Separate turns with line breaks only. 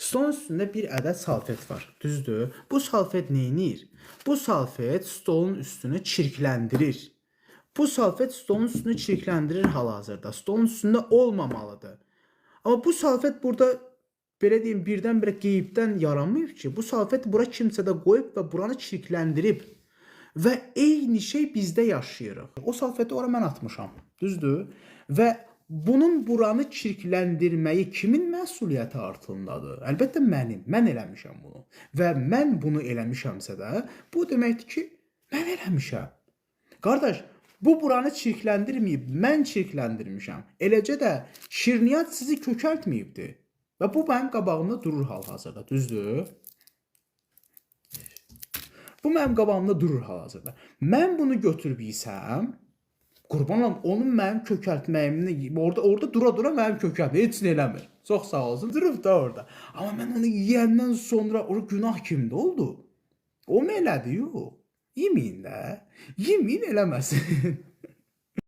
Stolun üstündə bir ədəd salfet var, düzdür? Bu salfet neynir? Bu salfet stolun üstünü çirkləndirir. Bu salfet stolun üstünü çirkləndirir hal-hazırda. Stolun üstündə olmamalıdır. Amma bu salfet burada, belə deyim, birdən-birə qeybdən yaranmayıb ki, bu salfet bura kimsə də qoyub və buranı çirkləndirib. Və eyni şey bizdə yaşayırıq. O salfeti ora mən atmışam, düzdür? Və bunun buranı çirkləndirməyi kimin məsuliyyəti altındadır? Əlbəttə mənim. Mən eləmişəm bunu. Və mən bunu eləmişəmsə də, bu deməkdir ki, mən eləmişəm. Qardaş, bu buranı çirkləndirməyib, mən çirkləndirmişəm. Eləcə də şirniyyat sizi kökəltməyibdir. Və bu mənim qabağımda durur hal-hazırda, düzdür? Bu mənim qabağımda durur hal-hazırda. Mən bunu götürüb yesəm, qurban olum, onun mənim kökəltməyimini, orada dura-dura mənim kökəltməyim heç nə eləmir. Çox sağ olsun, durub da orada. Amma mən onu yeyəndən sonra o günah kimdə oldu? O mu elədi? Yox. Yeməyin də. Yeməyin eləməsin.